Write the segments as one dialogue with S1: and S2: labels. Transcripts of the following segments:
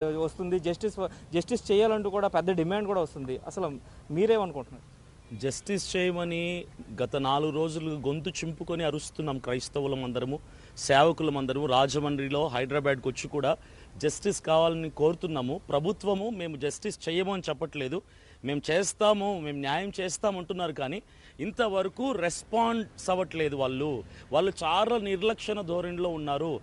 S1: వస్తుంది. జస్టిస్ చేయాలంటూ కూడా పెద్ద డిమాండ్ కూడా వస్తుంది. అసలు మీరేమనుకుంటున్నారు?
S2: జస్టిస్ చేయమని గత 4 రోజులు గొంతు చింపుకొని అరుస్తున్నాం క్రైస్తవులం అందరము, సేవకులం అందరము. రాజమండ్రిలో హైదరాబాద్కి వచ్చి కూడా జస్టిస్ కావాలని కోరుతున్నాము. ప్రభుత్వము మేము జస్టిస్ చేయము అని చెప్పట్లేదు, మేము చేస్తాము, మేము న్యాయం చేస్తామంటున్నారు. కానీ ఇంతవరకు రెస్పాన్స్ అవ్వట్లేదు. వాళ్ళు చాలా నిర్లక్ష్య ధోరణిలో ఉన్నారు.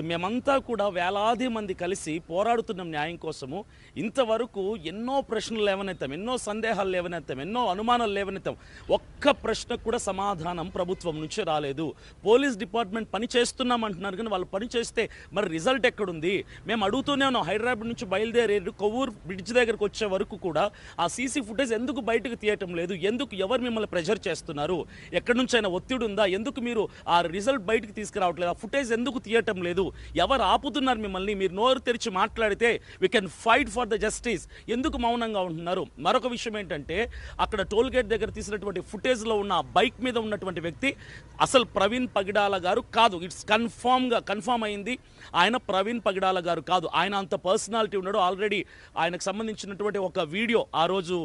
S2: మేమంతా కూడా వేలాది మంది కలిసి పోరాడుతున్నాం న్యాయం కోసము. ఇంతవరకు ఎన్నో ప్రశ్నలు లేవనెత్తాం, ఎన్నో సందేహాలు లేవనెత్తాం, ఎన్నో అనుమానాలు లేవనెత్తాం. ఒక్క ప్రశ్నకు కూడా సమాధానం ప్రభుత్వం నుంచి రాలేదు. పోలీస్ డిపార్ట్మెంట్ పని చేస్తున్నాం అంటున్నారు, కానీ వాళ్ళు పని చేస్తే మరి రిజల్ట్ ఎక్కడుంది? మేము అడుగుతూనే ఉన్నాం. హైదరాబాద్ నుంచి బయలుదేరి కొవ్వూరు బ్రిడ్జ్ దగ్గరకు వచ్చే వరకు కూడా ఆ సీసీ ఫుటేజ్ ఎందుకు బయటకు తీయటం లేదు? ఎందుకు? ఎవరు మిమ్మల్ని ప్రెజర్ చేస్తున్నారు? ఎక్కడి నుంచి అయినా ఒత్తిడి ఉందా? ఎందుకు మీరు ఆ రిజల్ట్ బయటకు తీసుకురావట్లేదు? ఆ ఫుటేజ్ ఎందుకు తీయటం లేదు? ఎవరు ఆపుతున్నారు మిమ్మల్ని? మీరు నోరు తెరిచి మాట్లాడితే we can fight for the justice. ఎందుకు మౌనంగా ఉంటున్నారు? మరొక విషయం ఏంటంటే, అక్కడ టోల్ గేట్ దగ్గర తీసినటువంటి ఫుటేజ్లో ఉన్న బైక్ మీద ఉన్నటువంటి వ్యక్తి అసలు ప్రవీణ్ పగిడాల గారు కాదు. ఇట్స్ కన్ఫర్మ్ అయింది, ఆయన ప్రవీణ్ పగిడాల గారు కాదు. ఆయన అంత పర్సనాలిటీ ఉన్నాడు. ఆల్రెడీ ఆయనకు సంబంధించినటువంటి ఒక వీడియో ఆ రోజు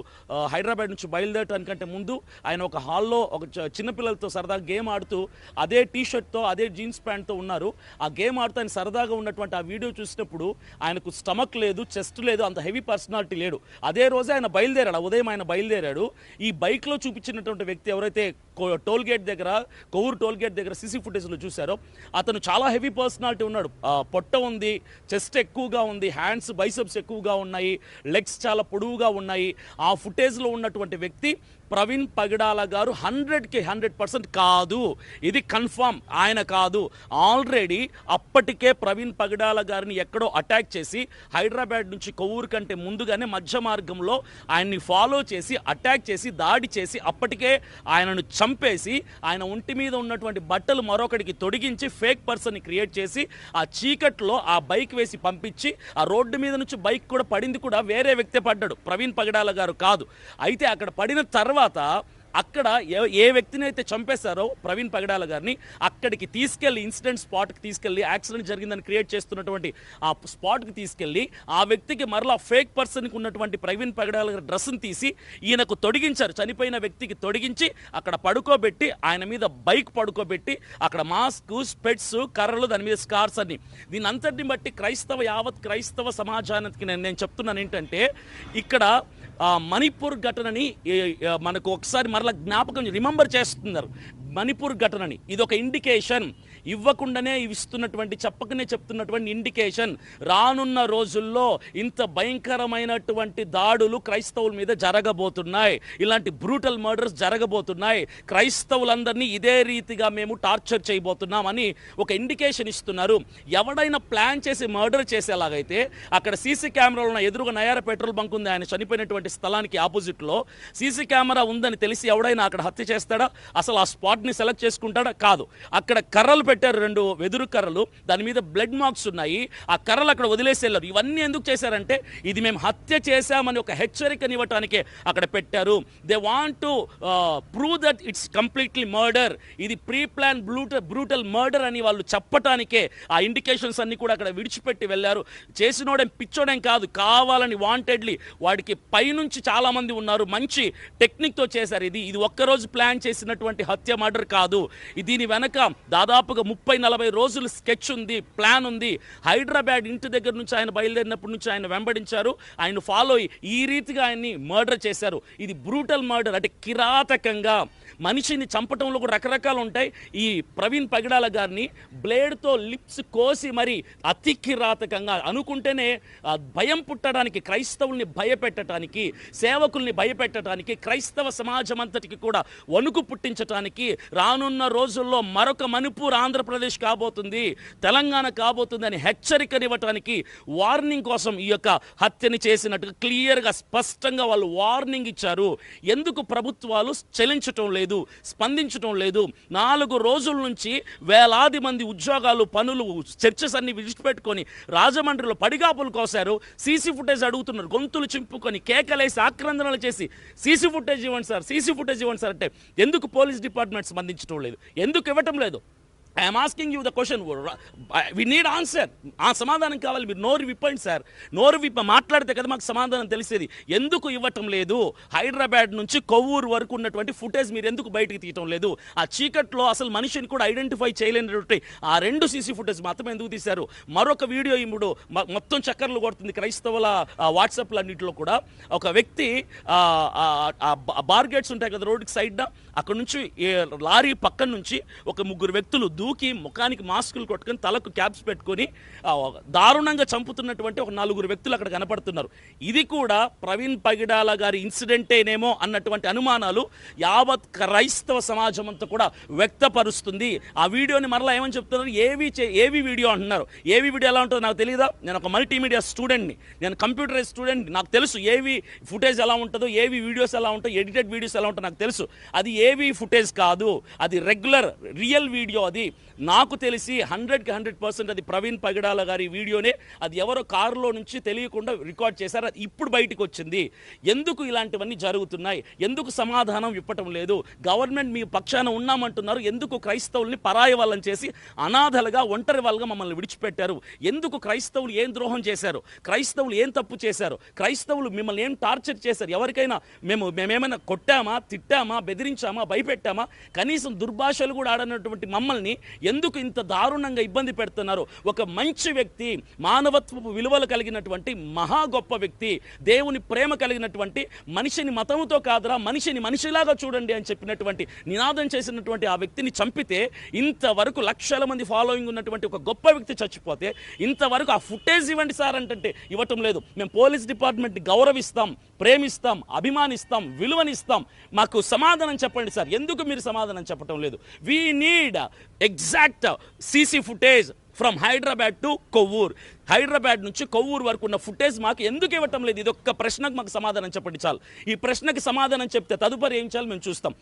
S2: హైదరాబాద్ నుంచి బయలుదేరటానికంటే ముందు ఆయన ఒక హాల్లో ఒక చిన్నపిల్లలతో సరదాగా గేమ్ ఆడుతూ అదే టీషర్ట్తో అదే జీన్స్ ప్యాంట్తో ఉన్నారు. ఆ గేమ్ ఆడుతూ ఆయన సరదాగా ఉన్నటువంటి ఆ వీడియో చూసినప్పుడు ఆయనకు స్టమక్ లేదు, చెస్ట్ లేదు, అంత హెవీ పర్సనాలిటీ లేడు. అదే రోజే ఆయన బయలుదేరాడు, ఉదయం ఆయన బయలుదేరాడు. ఈ బైక్లో చూపించినటువంటి వ్యక్తి ఎవరైతే టోల్ గేట్ దగ్గర, కొవ్వూరు టోల్ గేట్ దగ్గర సీసీ ఫుటేజ్లో చూశారో, అతను చాలా హెవీ పర్సనాలిటీ ఉన్నాడు. పొట్ట ఉంది, చెస్ట్ ఎక్కువగా ఉంది, హ్యాండ్స్ బైసెప్స్ ఎక్కువగా ఉన్నాయి, లెగ్స్ చాలా పొడవుగా ఉన్నాయి. ఆ ఫుటేజ్లో ఉన్నటువంటి వ్యక్తి ప్రవీణ్ పగిడాల గారు 100కి 100% కాదు. ఇది కన్ఫర్మ్, ఆయన కాదు. ఆల్రెడీ అప్పటికే ప్రవీణ్ పగిడాల గారిని ఎక్కడో అటాక్ చేసి హైదరాబాద్ నుంచి కొవ్వూరు కంటే ముందుగానే మధ్య మార్గంలో ఆయన్ని ఫాలో చేసి అటాక్ చేసి దాడి చేసి అప్పటికే ఆయనను చంపేసి ఆయన ఒంటి మీద ఉన్నటువంటి బట్టలు మరొకడికి తొడిగించి ఫేక్ పర్సన్ని క్రియేట్ చేసి ఆ చీకట్లో ఆ బైక్ వేసి పంపించి ఆ రోడ్డు మీద నుంచి బైక్ కూడా పడింది కూడా వేరే వ్యక్తి పడ్డాడు, ప్రవీణ్ పగిడాల గారు కాదు. అయితే అక్కడ పడిన తర్వాత అక్కడ ఏ వ్యక్తిని అయితే చంపేశారో ప్రవీణ్ పగిడాల గారిని అక్కడికి తీసుకెళ్లి ఇన్సిడెంట్ స్పాట్కి తీసుకెళ్లి యాక్సిడెంట్ జరిగిందని క్రియేట్ చేస్తున్నటువంటి ఆ స్పాట్కి తీసుకెళ్లి ఆ వ్యక్తికి మరలా ఫేక్ పర్సన్కి ఉన్నటువంటి ప్రవీణ్ పగిడాల గారి డ్రెస్సును తీసి ఈయనకు తొడిగించారు. చనిపోయిన వ్యక్తికి తొడిగించి అక్కడ పడుకోబెట్టి ఆయన మీద బైక్ పడుకోబెట్టి అక్కడ మాస్క్, స్పెట్స్, కర్రలు, దాని మీద స్కార్స్ అన్ని. దీని అంతటిని బట్టి యావత్ క్రైస్తవ సమాజానికి నేను చెప్తున్నాను ఏంటంటే, ఇక్కడ మణిపూర్ ఘటనని మనకు ఒకసారి మరలా జ్ఞాపకం రిమెంబర్ చేస్తున్నారు. మణిపూర్ ఘటనని ఇది ఒక ఇండికేషన్, ఇవ్వకుండానే చెప్పకనే చెప్తున్నటువంటి ఇండికేషన్. రానున్న రోజుల్లో ఇంత భయంకరమైనటువంటి దాడులు క్రైస్తవుల మీద జరగబోతున్నాయి, ఇలాంటి బ్రూటల్ మర్డర్స్ జరగబోతున్నాయి. క్రైస్తవులందరినీ ఇదే రీతిగా మేము టార్చర్ చేయబోతున్నామని ఒక ఇండికేషన్ ఇస్తున్నారు. ఎవడైనా ప్లాన్ చేసి మర్డర్ చేసేలాగైతే అక్కడ సీసీ కెమెరాలు ఉన్న ఎదురుగా నయార పెట్రోల్ బంక్ ఉంది, ఆయన చనిపోయినటువంటి స్థలానికి ఆపోజిట్లో సీసీ కెమెరా ఉందని తెలిసి ఎవడైనా అక్కడ హత్య చేస్తాడా? అసలు ఆ స్పాట్ని సెలెక్ట్ చేసుకుంటాడా? కాదు. అక్కడ కర్రలు పెట్టారు, 2 వెదురు కర్రలు, దాని మీద బ్లడ్ మార్క్స్ ఉన్నాయి. ఆ కర్రలు అక్కడ వదిలేసి వెళ్ళారు. ఇవన్నీ ఎందుకు చేశారంటే ఇది మేము హత్య చేశామని ఒక హెచ్చరికనివ్వటానికే అక్కడ పెట్టారు. They want to prove that it's completely murder, ఇది ప్రీ ప్లాన్ బ్రూటల్ మర్డర్ అని వాళ్ళు చెప్పటానికే ఆ ఇండికేషన్స్ అన్ని కూడా అక్కడ విడిచిపెట్టి వెళ్ళారు. చేసినోడేం పిచ్చోడేం కాదు, కావాలని వాంటెడ్లీ వాడికి పైనుంచి చాలా మంది ఉన్నారు, మంచి టెక్నిక్తో చేశారు. ఇది ఒక్కరోజు ప్లాన్ చేసినటువంటి హత్య మర్డర్ కాదు. దీని వెనక దాదాపుగా 30-40 రోజులు స్కెచ్ ఉంది, ప్లాన్ ఉంది. హైదరాబాద్ ఇంటి దగ్గర నుంచి ఆయన బయలుదేరినప్పటి నుంచి ఆయన వెంబడించారు, ఆయన ఫాలో అయ్యి ఈ రీతిగా ఆయన్ని మర్డర్ చేశారు. ఇది బ్రూటల్ మర్డర్, అంటే కిరాతకంగా మనిషిని చంపటంలో కూడా రకరకాలు ఉంటాయి. ఈ ప్రవీణ్ పగిడాల గారిని బ్లేడ్తో లిప్స్ కోసి మరి అతి కిరాతకంగా అనుకుంటేనే భయం పుట్టడానికి, క్రైస్తవుల్ని భయపెట్టడానికి, సేవకుల్ని భయపెట్టడానికి, క్రైస్తవ సమాజం అంతటికి కూడా వణుకు పుట్టించడానికి, రానున్న రోజుల్లో మరొక మణిపూర్ ఆంధ్రప్రదేశ్ కాబోతుంది, తెలంగాణ కాబోతుంది అని హెచ్చరికనివ్వటానికి, వార్నింగ్ కోసం ఈ యొక్క హత్యని చేసినట్టుగా క్లియర్గా స్పష్టంగా వాళ్ళు వార్నింగ్ ఇచ్చారు. ఎందుకు ప్రభుత్వాలు చెల్లించటం లేదు, స్పందించటం లేదు? 4 రోజుల నుంచి వేలాది మంది ఉద్యోగాలు, పనులు, చర్చస్ అన్ని విడిచిపెట్టుకొని రాజమండ్రిలో పడిగాపులు కోసారు. సీసీ ఫుటేజ్ అడుగుతున్నారు, గొంతులు చింపుకొని కేకలేసి ఆక్రందనలు చేసి సీసీ ఫుటేజ్ ఇవ్వండి సార్, సీసీ ఫుటేజ్ ఇవ్వండి సార్ అంటే ఎందుకు పోలీస్ డిపార్ట్మెంట్ స్పందించడం లేదు? ఎందుకు ఇవ్వటం లేదు? I'm asking you the question, we need answer. ఆ సమాధానం కావాలి. మీరు నోరు విప్పండి సార్, నోరు మాట్లాడితే కదా మాకు సమాధానం తెలిసేది. ఎందుకు ఇవ్వటం లేదు? హైదరాబాద్ నుంచి కొవ్వూరు వరకు ఉన్నటువంటి ఫుటేజ్ మీరు ఎందుకు బయటికి తీయటం లేదు? ఆ చీకట్లో అసలు మనిషిని కూడా ఐడెంటిఫై చేయలేనటువంటి ఆ 2 సీసీ ఫుటేజ్ మాత్రం ఎందుకు తీశారు? మరొక వీడియో ఇప్పుడు మొత్తం చక్కర్లు కొడుతుంది క్రైస్తవుల వాట్సాప్లు అన్నింటిలో కూడా. ఒక వ్యక్తి బార్ గేట్స్ ఉంటాయి కదా రోడ్డుకి సైడ్న, అక్కడ నుంచి లారీ పక్కన నుంచి ఒక 3 వ్యక్తులు దూకి ముఖానికి మాస్కులు కొట్టుకొని తలకు క్యాప్స్ పెట్టుకొని దారుణంగా చంపుతున్నటువంటి ఒక 4 వ్యక్తులు అక్కడ కనపడుతున్నారు. ఇది కూడా ప్రవీణ్ పగిడాల గారి ఇన్సిడెంటేనేమో అన్నటువంటి అనుమానాలు యావత్ క్రైస్తవ సమాజం అంతా కూడా వ్యక్తపరుస్తుంది. ఆ వీడియోని మరలా ఏమని చెప్తున్నారు? ఏవి వీడియో అంటున్నారు. ఏవి వీడియో ఎలా ఉంటుందో నాకు తెలియదా? నేను ఒక మల్టీమీడియా స్టూడెంట్ని, నేను కంప్యూటరైజ్ స్టూడెంట్, నాకు తెలుసు ఏవి ఫుటేజ్ ఎలా ఉంటుందో, ఏవి వీడియోస్ ఎలా ఉంటాయో, ఎడిటెడ్ వీడియోస్ ఎలా ఉంటాయో నాకు తెలుసు. అది ఏవి ఫుటేజ్ కాదు, అది రెగ్యులర్ రియల్ వీడియో. అది నాకు తెలిసి 100కి 100% అది ప్రవీణ్ పగిడాల గారి వీడియోనే. అది ఎవరో కారులో నుంచి తెలియకుండా రికార్డ్ చేశారు, అది ఇప్పుడు బయటకు వచ్చింది. ఎందుకు ఇలాంటివన్నీ జరుగుతున్నాయి? ఎందుకు సమాధానం ఇవ్వటం లేదు? గవర్నమెంట్ మీ పక్షాన ఉన్నామంటున్నారు, ఎందుకు క్రైస్తవుల్ని పరాయి వాళ్ళని చేసి అనాథలుగా ఒంటరి వాళ్ళగా మమ్మల్ని విడిచిపెట్టారు? ఎందుకు క్రైస్తవులు ఏం ద్రోహం చేశారు? క్రైస్తవులు ఏం తప్పు చేశారు? క్రైస్తవులు మిమ్మల్ని ఏం టార్చర్ చేశారు? ఎవరికైనా మేమేమైనా కొట్టామా, తిట్టామా, బెదిరించామా, భయపెట్టామా? కనీసం దుర్భాషలు కూడా ఆడనటువంటి మమ్మల్ని ఎందుకు ఇంత దారుణంగా ఇబ్బంది పెడుతున్నారు? ఒక మంచి వ్యక్తి, మానవత్వపు విలువలు కలిగినటువంటి మహా గొప్ప వ్యక్తి, దేవుని ప్రేమ కలిగినటువంటి, మనిషిని మతముతో కాదురా మనిషిని మనిషిలాగా చూడండి అని చెప్పినటువంటి నినాదం చేసినటువంటి ఆ వ్యక్తిని చంపితే, ఇంతవరకు లక్షల మంది ఫాలోయింగ్ ఉన్నటువంటి ఒక గొప్ప వ్యక్తి చచ్చిపోతే ఇంతవరకు ఆ ఫుటేజ్ ఇవ్వండి సార్ అంటే ఇవ్వటం లేదు. మేము పోలీస్ డిపార్ట్మెంట్ని గౌరవిస్తాం, ప్రేమిస్తాం, అభిమానిస్తాం, విలువనిస్తాం. మాకు సమాధానం చెప్పండి సార్, ఎందుకు మీరు సమాధానం చెప్పటం లేదు? We need exact CC footage from Hyderabad to Kovvur. Hyderabad నుంచి కొవ్వూరు వరకు ఉన్న ఫుటేజ్ మాకు ఎందుకు ఇవ్వటం లేదు? ఇది ఒక్క ప్రశ్నకు మాకు సమాధానం చెప్పండి చాలు. ఈ ప్రశ్నకి సమాధానం చెప్తే తదుపరి ఏం చేయాలి మేము చూస్తాం.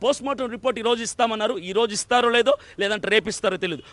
S2: పోస్ట్ మార్టం రిపోర్ట్ ఈరోజు ఇస్తామన్నారు, ఈరోజు ఇస్తారో లేదో, లేదంటే రేపు ఇస్తారో తెలియదు.